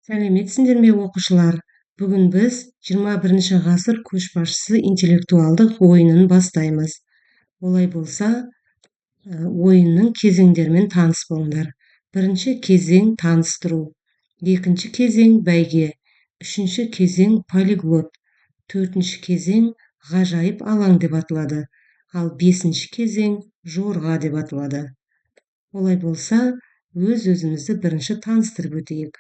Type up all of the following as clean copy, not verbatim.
Сәлеметсіңдер ме оқушылар? Бүгін біз 21 ғасыр көшбасшысы интеллектуалдық ойынын бастаймыз. Олай болса, ойынның кезеңдерімен таныс болыңдар. Бірінші кезең таныстыру, екінші кезең бәйге, үшінші кезең полиглот, төртінші кезең ғажайып алаң деп аталады, ал бесінші кезең жорға деп аталады. Олай болса, өз-өзімізді бірінші таныстырып өтейік.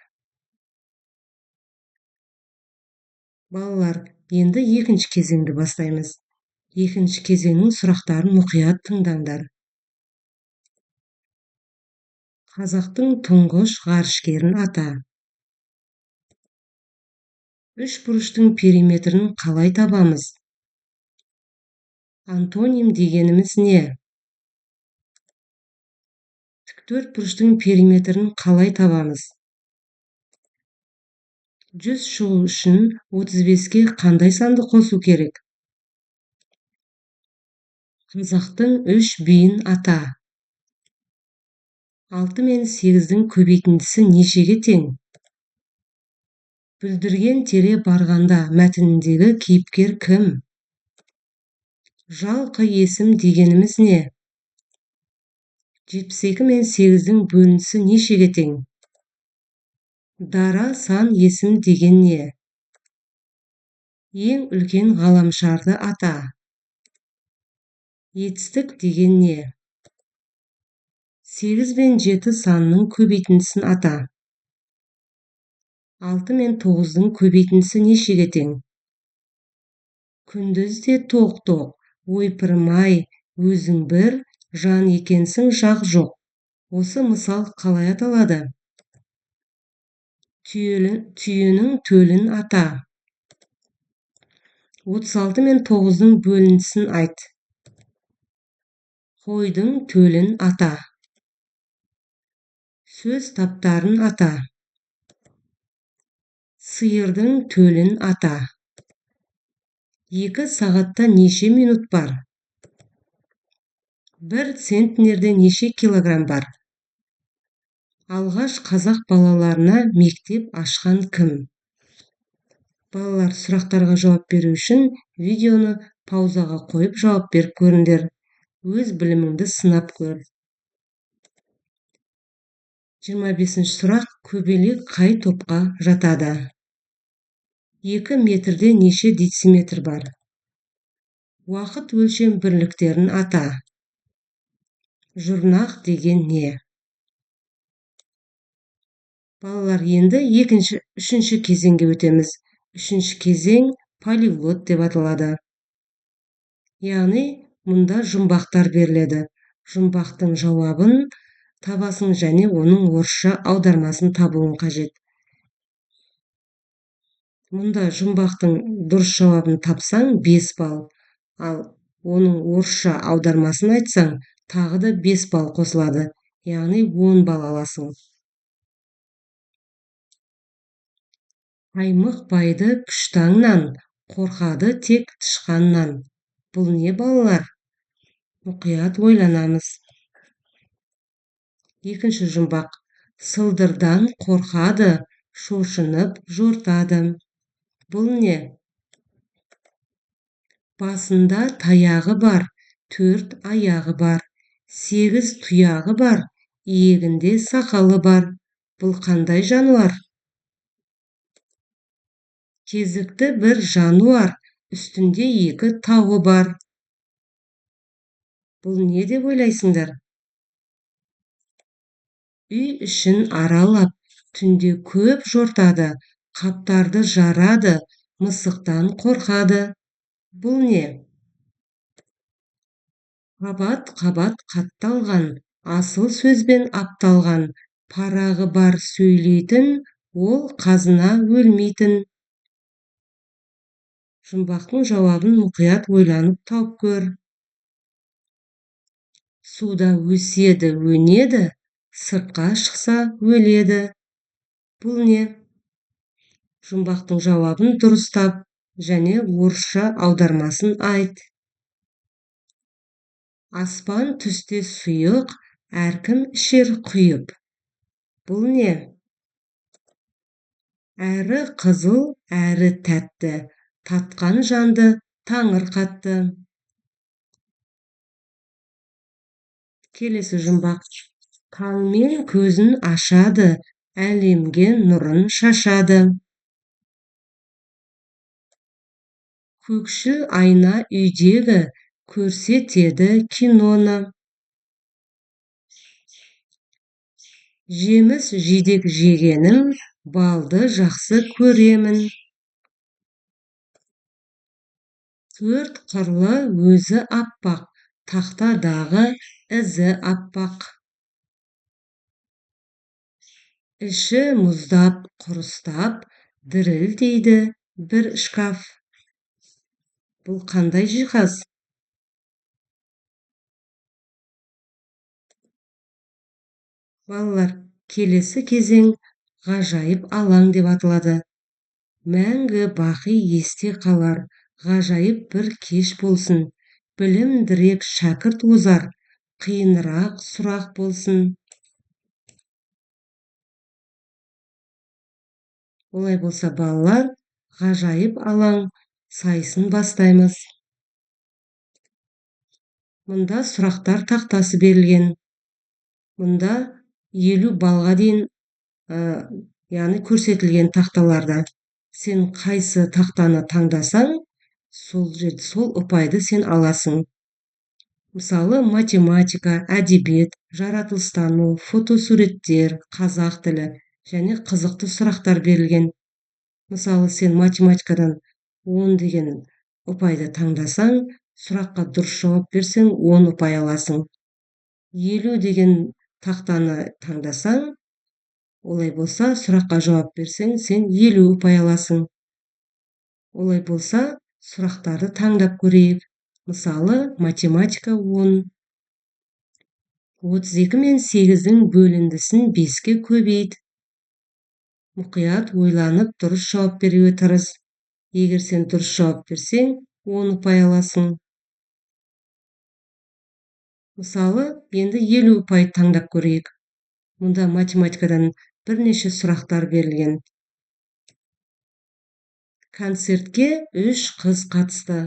Балалар, енді екінші кезеңді бастаймыз. Екінші кезеңнің сұрақтарын мұқият тыңдаңдар. Қазақтың тұңғыш ғарышкерін ата. Үш бұрыштың периметрін қалай табамыз? Антоним дегеніміз не? Тіктөрт бұрыштың периметрін қалай табамыз? 100 шығу үшін 35-ке қандай санды қосу керек? Қазақтың үш биін ата. 6 мен 8-дің көбейтіндісі нешеге тең? Бүлдірген тере барғанда мәтініндегі кейіпкер кім? Жалқы есім дегеніміз не? 72 мен 8-дің бөлінісі нешеге тең? Дара сан есім деген не? Ең үлкен ғаламшарды ата. Етістік деген не? 8 мен 7 санының көбейтіндісін ата. 6 мен 9-дің көбейтіндісі нешеге тең? Күндіз де тоқ-тоқ, ойпырмай, өзің бір, жан екенсің жақ жоқ. Осы мысал қалай аталады? Түйенің төлін ата. 36 мен 9-дің бөлінісін айт. Қойдың төлін ата. Сөз таптарын ата. Сиырдың төлін ата. 2 сағатта неше минут бар? 1 центнерде неше килограмм бар? Алғаш қазақ балаларына мектеп ашқан кім? Балалар, сұрақтарға жауап беру үшін видеоны паузаға қойып жауап беріп көріңдер. Өз біліміңді сынап көр. 25-ші сұрақ: көбелек қай топқа жатады? 2 метрде неше дециметр бар? Уақыт өлшем бірліктерін ата. Жұрнақ деген не? Балалар, енді үшінші кезеңге өтеміз. Үшінші кезең полиглот деп аталады. Яғни, мұнда жұмбақтар беріледі. Жұмбақтың жауабын табасың және оның орысша аудармасын табуың қажет. Мұнда жұмбақтың дұрыс жауабын тапсаң 5 балл, ал оның орысша аудармасын айтсаң, тағы да 5 балл қосылады. Яғни 10 балл аласың. Аймық байды пүштаңнан, қорқады тек тышқаннан. Бұл не, балалар? Мұқият ойланамыз. Екінші жұмбақ: сылдырдан қорқады, шошынып жортады. Бұл не? Басында таяғы бар, 4 аяғы бар, 8 тұяғы бар, иегінде сақалы бар. Бұл қандай жануар? Кезікті бір жануар, үстінде 2 тауы бар. Бұл не деп ойлайсыңдар? Үй ішін аралап, түнде көп жортады, қаптарды жарады, мысықтан қорқады. Бұл не? Қабат-қабат қатталған, асыл сөзбен апталған, парағы бар сөйлейтін, ол қазына өлмейтін. Жұмбақтың жауабын мұқият ойланып тауып көр. Суда өседі, өнеді, сыртқа шықса өледі. Бұл не? Жұмбақтың жауабын дұрыс тап және орысша аудармасын айт. Аспан түсте сұйық, әркім ішер құйып. Бұл не? Әрі қызыл, әрі тәтті, татқан жанды таңыр қатты. Келесі жұмбақ. Таңмен көзін ашады, әлемге нұрын шашады. Көкшіл айна үйдегі, көрсетеді киноны. Жеміс жидек жегенім, балды жақсы көремін. Төрт қырлы өзі аппақ, тақтадағы ізі аппақ. Іші мұздап, құрыстап, дірілдейді бір шкаф. Бұл қандай жиһаз? Балалар, келесі кезең ғажайып алаң деп аталады. Мәңгі бақи есте қалар, ғажайып бір кеш болсын. Білімдірек шәкірт озар, қиынырақ сұрақ болсын. Олай болса, балалар, ғажайып алаң сайысын бастаймыз. Мұнда сұрақтар тақтасы берілген. Мұнда 50 балға дейін яғни көрсетілген тақталарда. Сен қайсы тақтаны таңдасаң, сол ұпайды сен аласың. Мысалы, математика, әдебиет, жаратылыстану, фотосуреттер, қазақ тілі және қызықты сұрақтар берілген. Мысалы, сен математикадан 10 деген ұпайды таңдасаң, сұраққа дұрыс жауап берсең, 10 ұпай аласың. 50 деген тақтаны таңдасаң, олай болса, сұраққа жауап берсең, сен 50 ұпай аласың. Олай болса, сұрақтарды таңдап көрейік. Мысалы, математика 10. 32 мен 8-дің бөліндісін 5-ке көбейт. Мұқият ойланып, дұрыс жауап беруге тырыс. Егер сен дұрыс жауап берсең, 10 ұпай аласың. Мысалы, енді 50 ұпай таңдап көрейік. Мұнда математикадан бірнеше сұрақтар берілген. Концертке 3 қыз қатысты.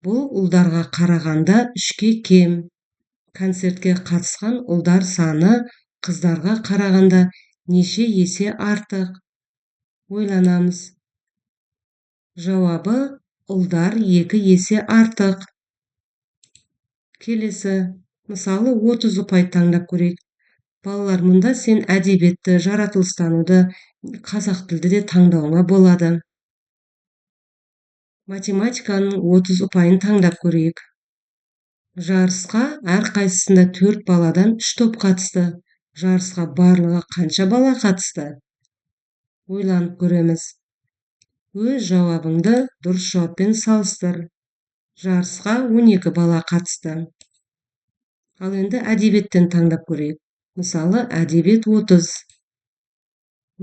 Бұл ұлдарға қарағанда 3-ке кем. Концертке қатысқан ұлдар саны қыздарға қарағанда неше есе артық? Ойланамыз. Жауабы, ұлдар 2 есе артық. Келесі, мысалы 30 ұпай таңдап көрейік. Балалар, мұнда сен әдебиетті, жаратылыстануды, қазақ тілді де таңдауыңа болады. Математиканың 30 ұпайын таңдап көрейік. Жарысқа әрқайсысында 4 баладан 3 топ қатысты. Жарысқа барлығы қанша бала қатысты? Ойланып көреміз. Өз жауабыңды дұрыс жауаппен салыстыр. Жарысқа 12 бала қатысты. Ал енді әдебиеттен таңдап көрейік. Мысалы, әдебиет 30.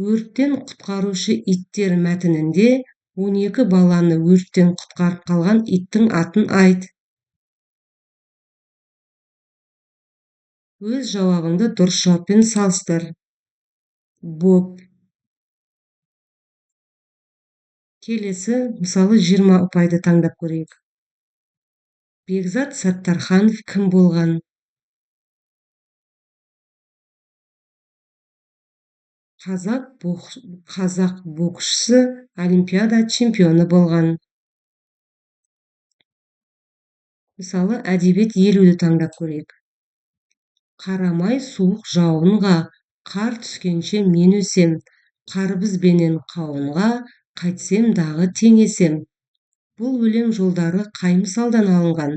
Өрттен құтқарушы иттер мәтінінде 12 баланы өрттен құтқарып қалған иттің атын айт. Өз жауабыңды дұрыс жауаппен салыстыр. Боб. Келесі, мысалы 20 ұпайды таңдап көрейік. Бекзат Саттарханов кім болған? Қазақ боксшысы, олимпиада чемпионы болған. Мысалы, әдебиет 50-ді таңдап көрейік. Қарамай суық жауынға, қар түскенше мен өсем, қарбызбенен қауынға, қайтсем дағы теңесем. Бұл өлең жолдары қай мысалдан алынған?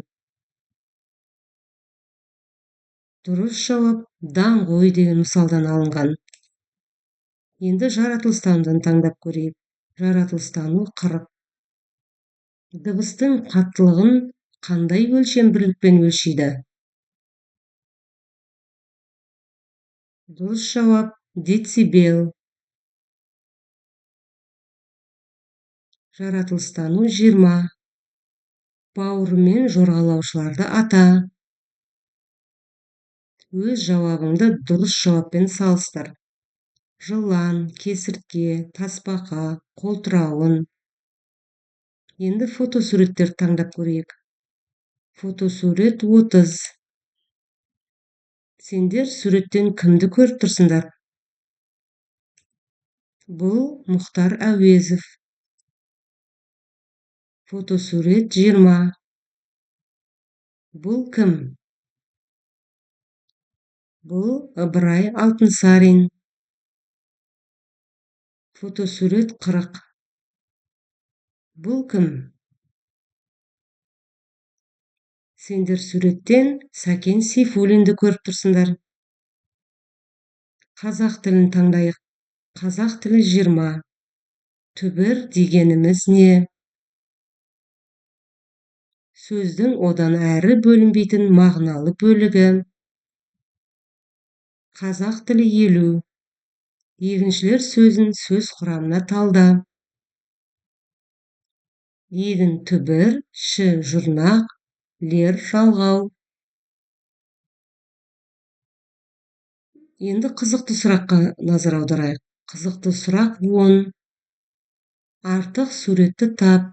Дұрыс жауап, даңғой деген мысалдан алынған. Енді жаратылыстанудан таңдап көрейік. Жаратылыстану 40. Дыбыстың қаттылығын қандай өлшем бірлікпен өлшейді? Дұрыс жауап, децибел. Жаратылыстану 20. Бауырымен жорғалаушыларды ата. Өз жауабыңды дұрыс жауаппен салыстыр. жылан, кесіртке, тасбақа, қолтырауын. Енді фотосуреттер таңдап көрейік. Фотосурет 30. Сендер суреттен кімді көріп тұрсыңдар? Бұл Мұхтар Әуезов. Фотосурет 20. Бұл кім? Бұл Ыбырай Алтынсарин. Фотосурет 40. Бұл кім? Сендер суреттен Сәкен Сейфуллинді көріп тұрсыңдар. Қазақ тілін таңдайық. Қазақ тілі 20. Түбір дегеніміз не? Сөздің одан әрі бөлінбейтін мағыналы бөлігі. Қазақ тілі 50. Егіншілер сөзін сөз құрамына талда. Егін түбір, ші жұрнақ, лер жалғау. Енді қызықты сұраққа назар аударайық. Қызықты сұрақ 10. Артық суретті тап.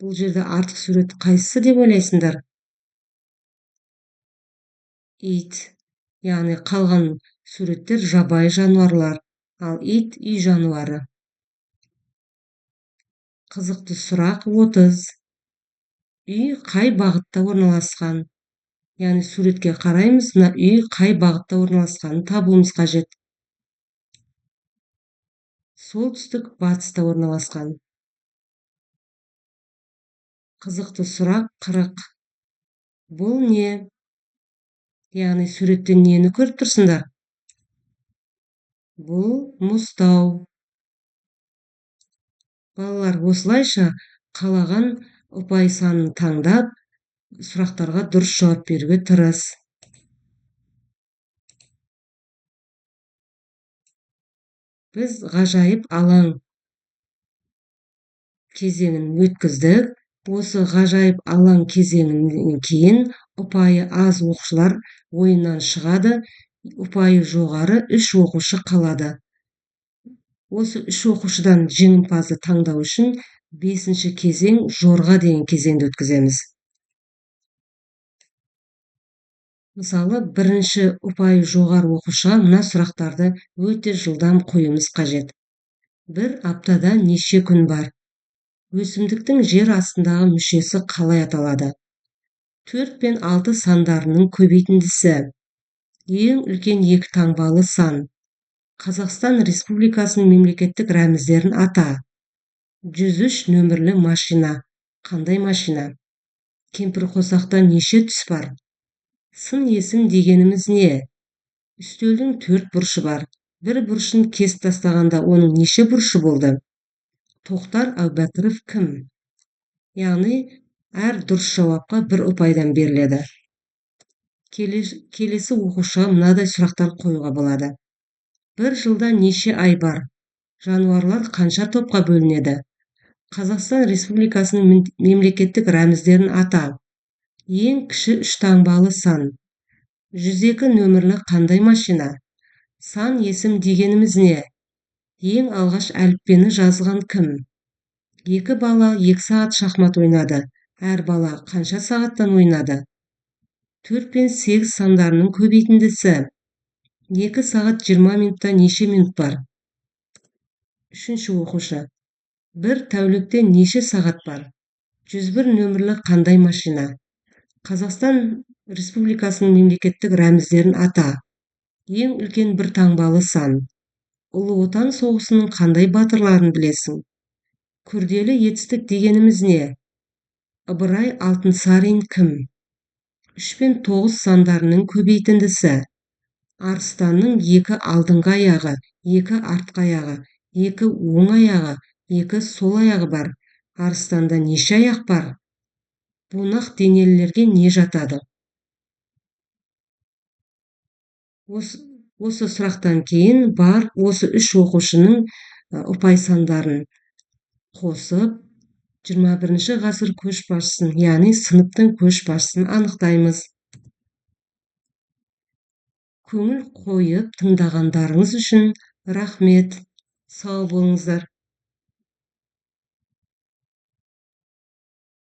Бұл жерде артық сурет қайсысы деп ойлайсыңдар? Ит. Яғни қалған суреттер жабайы жануарлар, ал ит үй жануары. Қызықты сұрақ 30. Үй қай бағытта орналасқан? Яғни суретке қараймыз, мына үй қай бағытта орналасқанын табуымыз қажет. Солтүстік батыста орналасқан. Қызықты сұрақ 40. Бұл не? Яғни суреттен нені көріп тұрсыңдар? Бұл мұзтау. Балалар, осылайша қалаған ұпай санын таңдап, сұрақтарға дұрыс жауап беруге тырыс. Біз ғажайып алаң кезеңін өткіздік. Осы ғажайып алаң кезеңінен кейін ұпайы аз оқушылар ойыннан шығады, ұпайы жоғары 3 оқушы қалады. Осы 3 оқушыдан жеңімпазды таңдау үшін 5-ші кезең жорға деген кезеңді өткіземіз. Мысалы, бірінші ұпайы жоғары оқушыға мына сұрақтарды өте жылдам қоюымыз қажет. Бір аптада неше күн бар? Өсімдіктің жер астындағы мүшесі қалай аталады? 4 пен 6 сандарының көбейтіндісі. Ең үлкен екі таңбалы сан. Қазақстан Республикасының мемлекеттік рәміздерін ата. 103 нөмірлі машина. Қандай машина? Кемпірқосақта неше түс бар? Сын есім дегеніміз не? Үстелдің 4 бұрышы бар. Бір бұрышын кесіп тастағанда оның неше бұрышы болды? Тоқтар Әубәкіров кім? Яғни әр дұрыс жауапқа 1 ұпайдан беріледі. Келесі оқушыға мынадай сұрақтар қоюға болады. Бір жылда неше ай бар? Жануарлар қанша топқа бөлінеді? Қазақстан Республикасының мемлекеттік рәміздерін ата. Ең кіші 3 таңбалы сан. 102 нөмірлі қандай машина? Сан есім дегеніміз не? Ең алғаш әліппені жазған кім? 2 бала 2 сағат шахмат ойнады. Әр бала қанша сағаттан ойнады? 4 пен 8 сандарының көбейтіндісі. 2 сағат 20 минутта неше минут бар? 3-ші оқушы. Бір тәулікте неше сағат бар? 101 нөмірлі қандай машина? Қазақстан Республикасының мемлекеттік рәміздерін ата. Ең үлкен 1 таңбалы сан. Ұлы Отан соғысының қандай батырларын білесің? Күрделі етістік дегеніміз не? Ыбырай Алтынсарин кім? 3 пен 9 сандарының көбейтіндісі. Арыстанның 2 алдыңғы аяғы, 2 артқы аяғы, 2 оң аяғы, 2 сол аяғы бар. Арыстанда неше аяқ бар? Бунақ денелілерге не жатады? Осы сұрақтан кейін бар осы 3 оқушының ұпай сандарын қосып, 21-ші ғасыр көшбасшысын, яғни сыныптың көшбасшысын анықтаймыз. көңіл қойып тыңдағандарыңыз үшін рахмет. Сау болыңыздар.